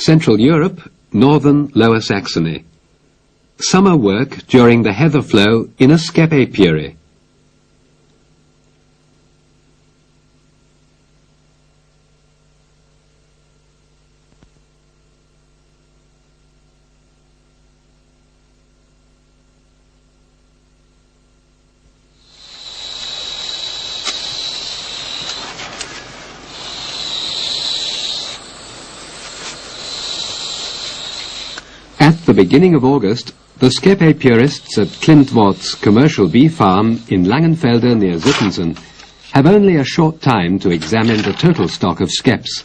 Central Europe, northern Lower Saxony. Summer work during the heather flow in a Skep apiary. At the beginning of August, the Skep apiarists at Klintwort's commercial bee farm in Langenfelde near Zittensen have only a short time to examine the total stock of Skeps.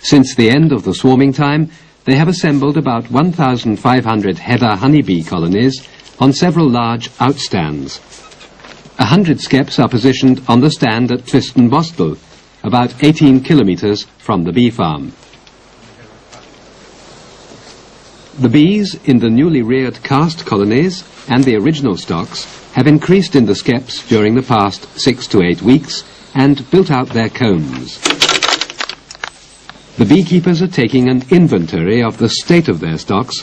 Since the end of the swarming time, they have assembled about 1,500 heather honeybee colonies on several large outstands. 100 Skeps are positioned on the stand at Twistenbostel, about 18 kilometers from the bee farm. The bees in the newly reared cast colonies and the original stocks have increased in the Skeps during the past 6 to 8 weeks and built out their combs. The beekeepers are taking an inventory of the state of their stocks,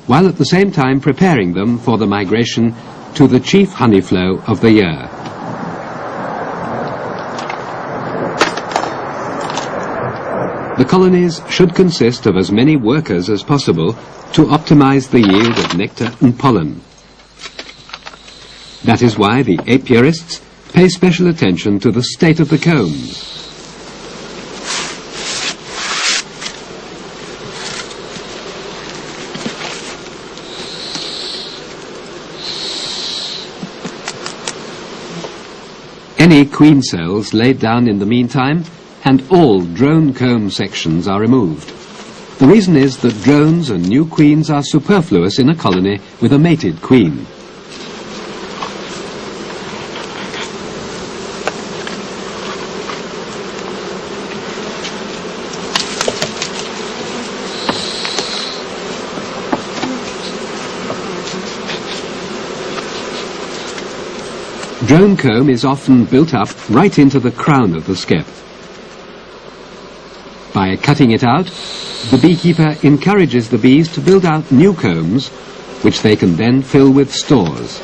while at the same time preparing them for the migration to the chief honey flow of the year. The colonies should consist of as many workers as possible to optimize the yield of nectar and pollen. That is why the apiarists pay special attention to the state of the combs. Any queen cells laid down in the meantime, and all drone comb sections are removed. The reason is that drones and new queens are superfluous in a colony with a mated queen. Drone comb is often built up right into the crown of the skep. By cutting it out, the beekeeper encourages the bees to build out new combs, which they can then fill with stores.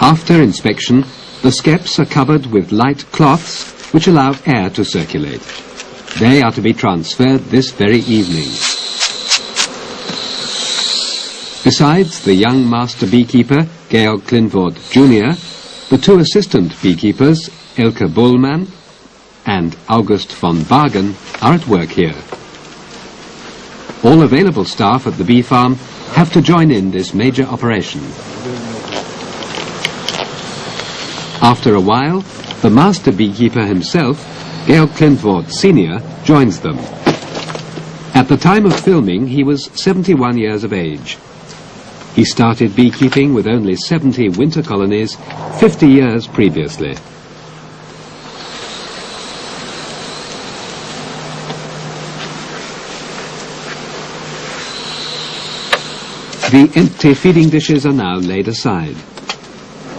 After inspection, the skeps are covered with light cloths which allow air to circulate. They are to be transferred this very evening. Besides the young master beekeeper, Georg Klintwort Jr., the two assistant beekeepers, Elke Bohlmann and August von Bargen, are at work here. All available staff at the bee farm have to join in this major operation. After a while, the master beekeeper himself, Georg Klintwort Sr., joins them. At the time of filming, he was 71 years of age. He started beekeeping with only 70 winter colonies 50 years previously. The empty feeding dishes are now laid aside.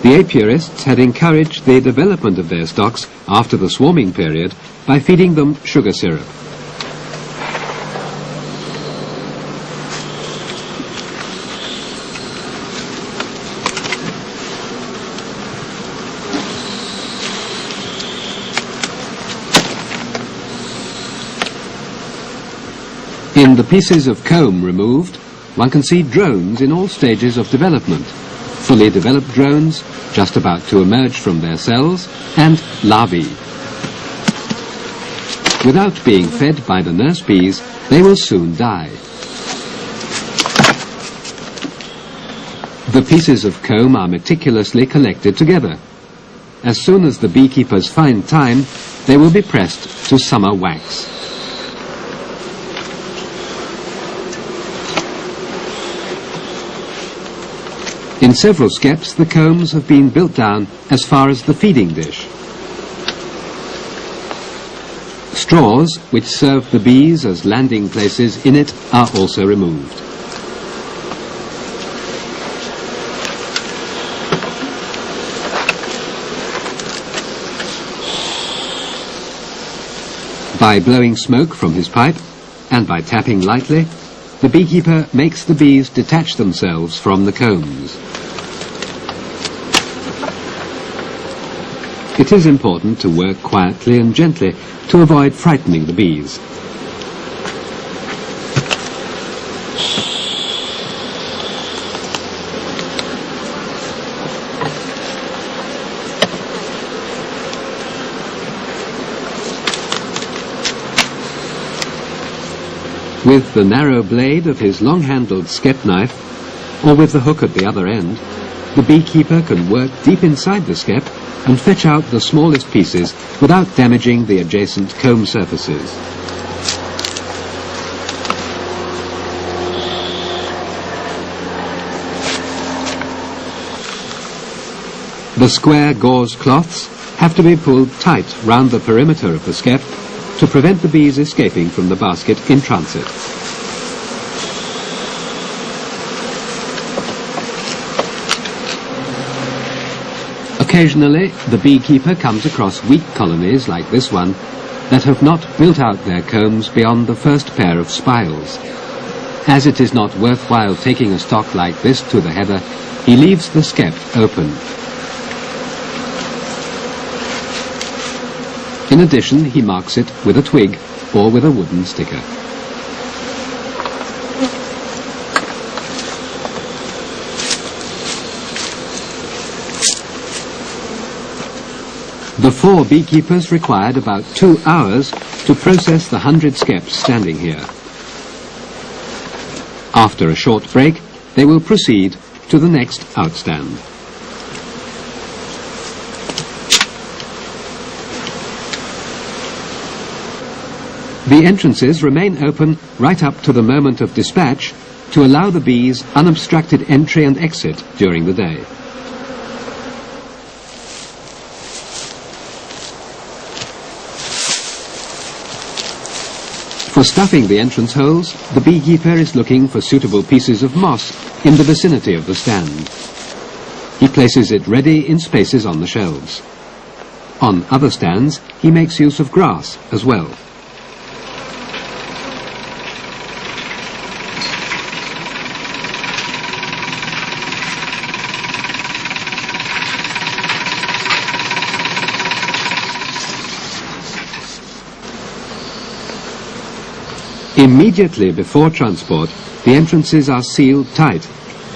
The apiarists had encouraged the development of their stocks after the swarming period by feeding them sugar syrup. In the pieces of comb removed, one can see drones in all stages of development. Fully developed drones, just about to emerge from their cells, and larvae. Without being fed by the nurse bees, they will soon die. The pieces of comb are meticulously collected together. As soon as the beekeepers find time, they will be pressed to summer wax. In several skeps, the combs have been built down as far as the feeding dish. Straws, which serve the bees as landing places in it, are also removed. By blowing smoke from his pipe and by tapping lightly, the beekeeper makes the bees detach themselves from the combs. It is important to work quietly and gently to avoid frightening the bees. With the narrow blade of his long-handled skep knife, or with the hook at the other end, the beekeeper can work deep inside the skep and fetch out the smallest pieces without damaging the adjacent comb surfaces. The square gauze cloths have to be pulled tight round the perimeter of the skep to prevent the bees escaping from the basket in transit. Occasionally, the beekeeper comes across weak colonies like this one that have not built out their combs beyond the first pair of spiles. As it is not worthwhile taking a stock like this to the heather, he leaves the skep open. In addition, he marks it with a twig or with a wooden sticker. The 4 beekeepers required about 2 hours to process the 100 skeps standing here. After a short break, they will proceed to the next outstand. The entrances remain open right up to the moment of dispatch to allow the bees unobstructed entry and exit during the day. For stuffing the entrance holes, the beekeeper is looking for suitable pieces of moss in the vicinity of the stand. He places it ready in spaces on the shelves. On other stands, he makes use of grass as well. Immediately before transport, the entrances are sealed tight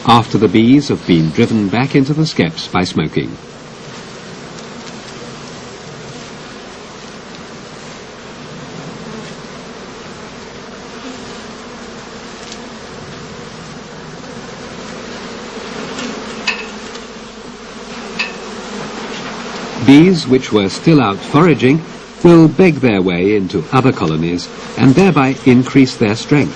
after the bees have been driven back into the skeps by smoking. Bees which were still out foraging will beg their way into other colonies and thereby increase their strength.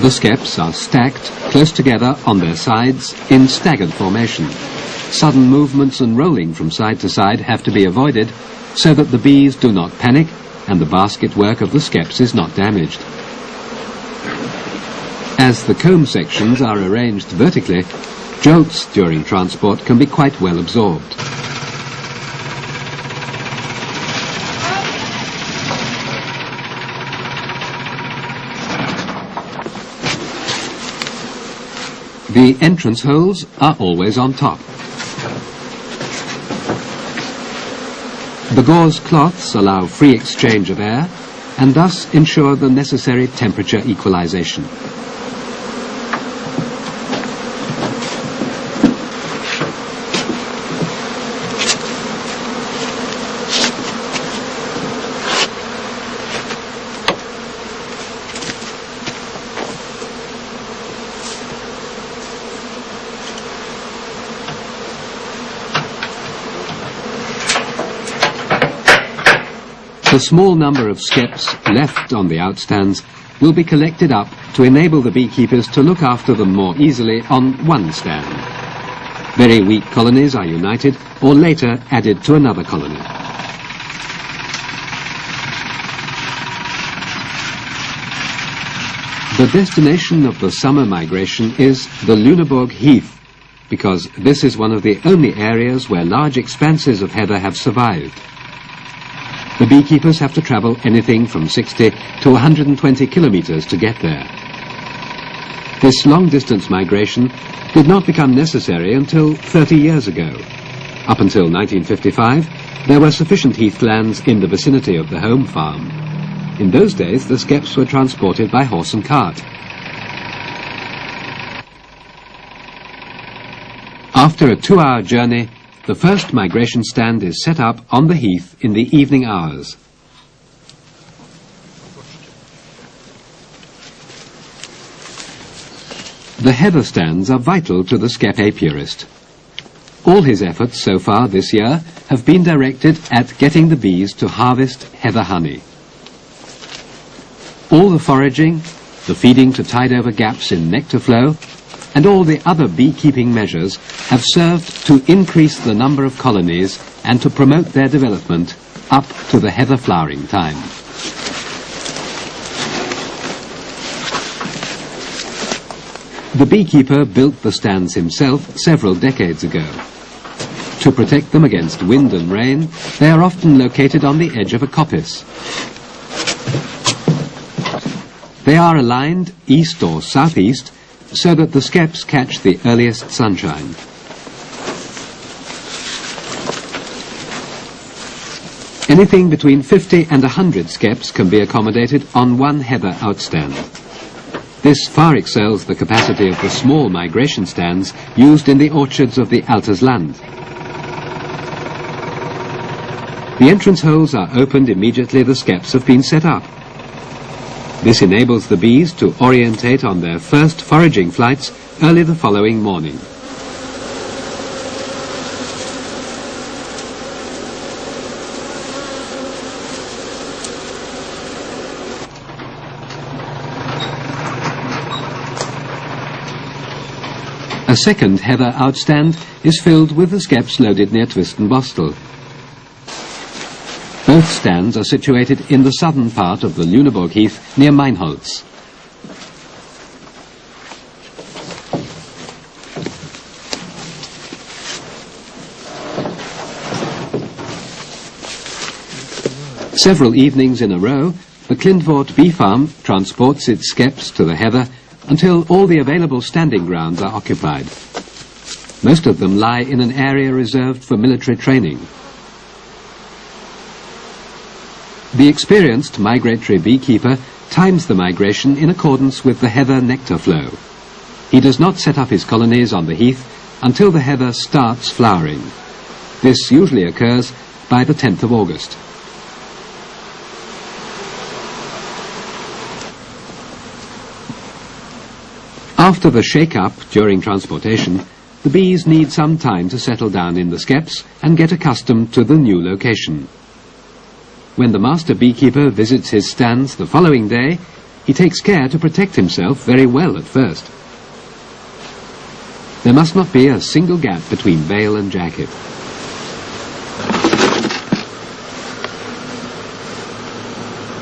The skeps are stacked close together on their sides in staggered formation. Sudden movements and rolling from side to side have to be avoided so that the bees do not panic and the basket work of the skeps is not damaged. As the comb sections are arranged vertically, jolts during transport can be quite well absorbed. The entrance holes are always on top. The gauze cloths allow free exchange of air and thus ensure the necessary temperature equalization. The small number of skeps left on the outstands will be collected up to enable the beekeepers to look after them more easily on one stand. Very weak colonies are united or later added to another colony. The destination of the summer migration is the Lüneburg Heath, because this is one of the only areas where large expanses of heather have survived. The beekeepers have to travel anything from 60 to 120 kilometers to get there. This long-distance migration did not become necessary until 30 years ago. Up until 1955, there were sufficient heathlands in the vicinity of the home farm. In those days, the skeps were transported by horse and cart. After a 2-hour journey, the first migration stand is set up on the heath in the evening hours. The heather stands are vital to the Skep apiarist. All his efforts so far this year have been directed at getting the bees to harvest heather honey. All the foraging, the feeding to tide over gaps in nectar flow, and all the other beekeeping measures have served to increase the number of colonies and to promote their development up to the heather flowering time. The beekeeper built the stands himself several decades ago. To protect them against wind and rain, they are often located on the edge of a coppice. They are aligned east or southeast so that the skeps catch the earliest sunshine. Anything between 50 and 100 skeps can be accommodated on one heather outstand. This far excels the capacity of the small migration stands used in the orchards of the Altersland. The entrance holes are opened immediately the skeps have been set up. This enables the bees to orientate on their first foraging flights early the following morning. A second heather outstand is filled with the skeps loaded near Twistenbostel. Both stands are situated in the southern part of the Lüneburg Heath near Meinholz. Several evenings in a row, the Klindvoort bee farm transports its skeps to the heather until all the available standing grounds are occupied. Most of them lie in an area reserved for military training. The experienced migratory beekeeper times the migration in accordance with the heather nectar flow. He does not set up his colonies on the heath until the heather starts flowering. This usually occurs by the 10th of August. After the shake-up during transportation, the bees need some time to settle down in the skeps and get accustomed to the new location. When the master beekeeper visits his stands the following day, he takes care to protect himself very well at first. There must not be a single gap between veil and jacket.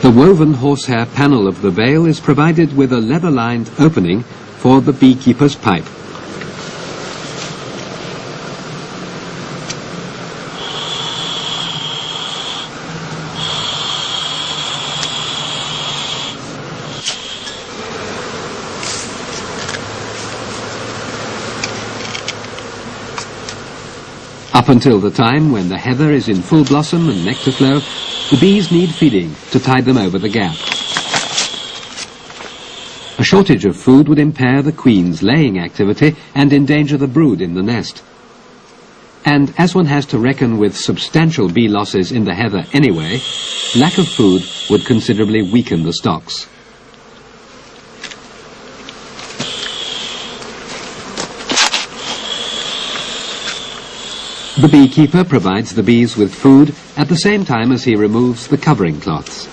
The woven horsehair panel of the veil is provided with a leather-lined opening for the beekeeper's pipe. Up until the time when the heather is in full blossom and nectar flow, the bees need feeding to tide them over the gap. A shortage of food would impair the queen's laying activity and endanger the brood in the nest. And as one has to reckon with substantial bee losses in the heather anyway, lack of food would considerably weaken the stocks. The beekeeper provides the bees with food at the same time as he removes the covering cloths.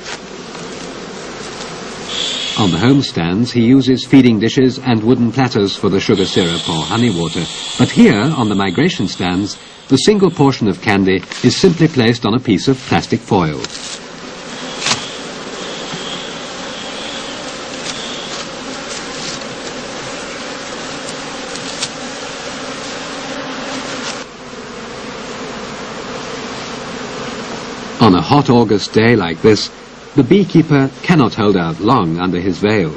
On the home stands, he uses feeding dishes and wooden platters for the sugar syrup or honey water. But here, on the migration stands, the single portion of candy is simply placed on a piece of plastic foil. On a hot August day like this, the beekeeper cannot hold out long under his veil.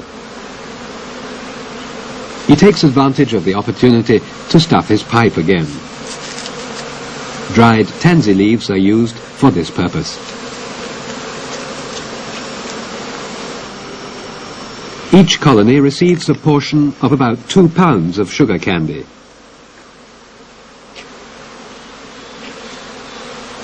He takes advantage of the opportunity to stuff his pipe again. Dried tansy leaves are used for this purpose. Each colony receives a portion of about 2 pounds of sugar candy.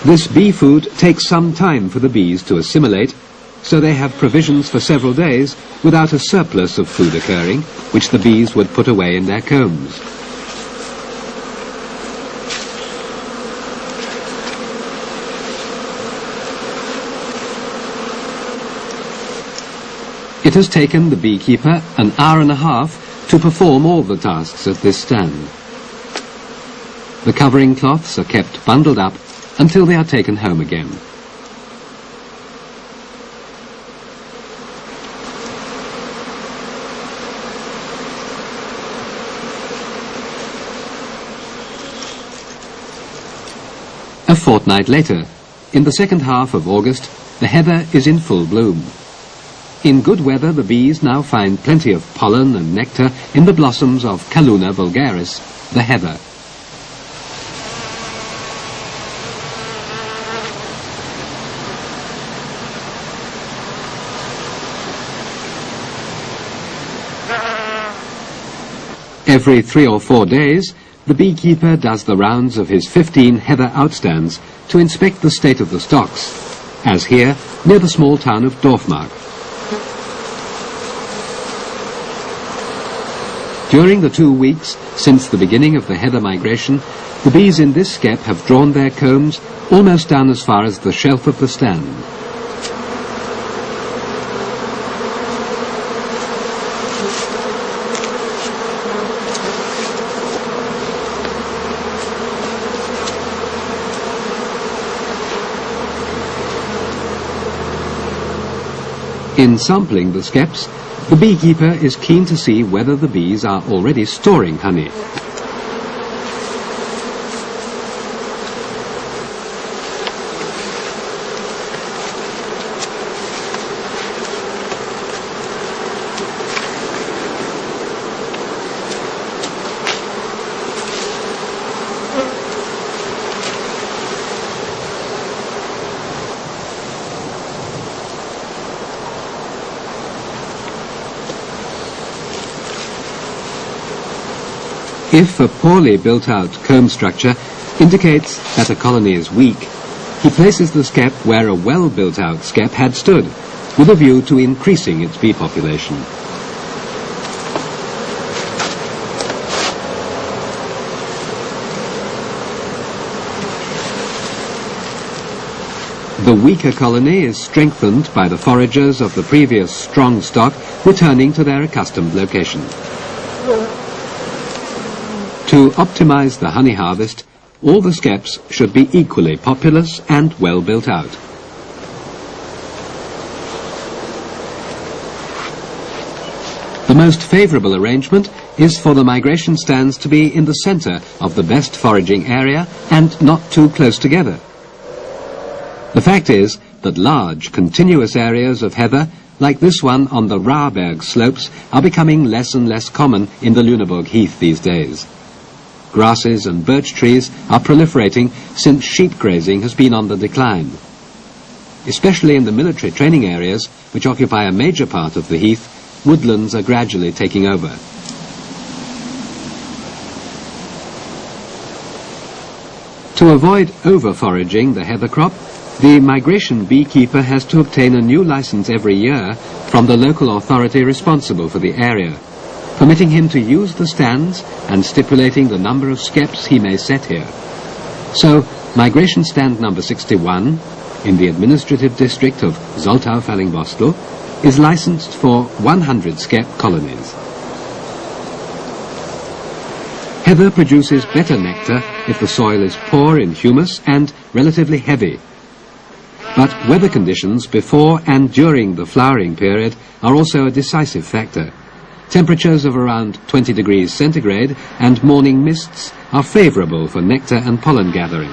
This bee food takes some time for the bees to assimilate, so they have provisions for several days without a surplus of food occurring, which the bees would put away in their combs. It has taken the beekeeper an hour and a half to perform all the tasks at this stand. The covering cloths are kept bundled up until they are taken home again. A fortnight later, in the second half of August, the heather is in full bloom. In good weather, the bees now find plenty of pollen and nectar in the blossoms of Calluna vulgaris, the heather. Every 3 or 4 days, the beekeeper does the rounds of his 15 heather outstands to inspect the state of the stocks, as here near the small town of Dorfmark. During the 2 weeks since the beginning of the heather migration, the bees in this skep have drawn their combs almost down as far as the shelf of the stand. In sampling the skeps, the beekeeper is keen to see whether the bees are already storing honey. If a poorly built-out comb structure indicates that a colony is weak, he places the skep where a well-built-out skep had stood, with a view to increasing its bee population. The weaker colony is strengthened by the foragers of the previous strong stock returning to their accustomed location. To optimize the honey harvest, all the skeps should be equally populous and well built out. The most favorable arrangement is for the migration stands to be in the center of the best foraging area and not too close together. The fact is that large, continuous areas of heather, like this one on the Raarberg slopes, are becoming less and less common in the Lüneburg heath these days. Grasses and birch trees are proliferating since sheep grazing has been on the decline. Especially in the military training areas, which occupy a major part of the heath, woodlands are gradually taking over. To avoid over-foraging the heather crop, the migration beekeeper has to obtain a new license every year from the local authority responsible for the area, permitting him to use the stands and stipulating the number of skeps he may set here. So, migration stand number 61, in the administrative district of Soltau-Fallingbostel, is licensed for 100 skep colonies. Heather produces better nectar if the soil is poor in humus and relatively heavy. But weather conditions before and during the flowering period are also a decisive factor. Temperatures of around 20 degrees centigrade and morning mists are favourable for nectar and pollen gathering.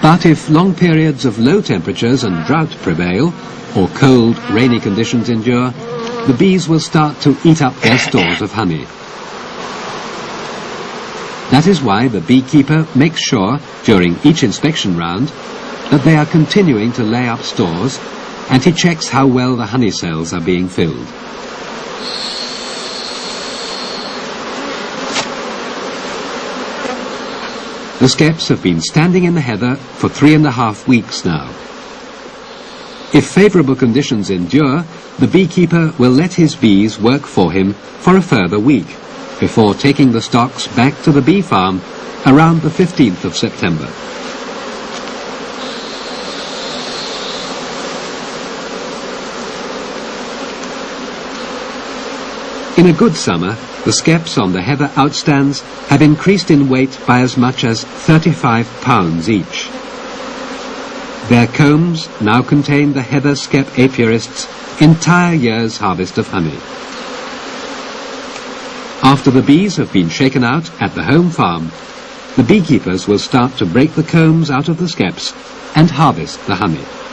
But if long periods of low temperatures and drought prevail, or cold, rainy conditions endure, the bees will start to eat up their stores of honey. That is why the beekeeper makes sure, during each inspection round, that they are continuing to lay up stores, and he checks how well the honey cells are being filled. The skeps have been standing in the heather for 3.5 weeks now. If favourable conditions endure, the beekeeper will let his bees work for him for a further week, before taking the stocks back to the bee farm around the 15th of September. In a good summer, the skeps on the heather outstands have increased in weight by as much as 35 pounds each. Their combs now contain the heather skep apiarist's entire year's harvest of honey. After the bees have been shaken out at the home farm, the beekeepers will start to break the combs out of the skeps and harvest the honey.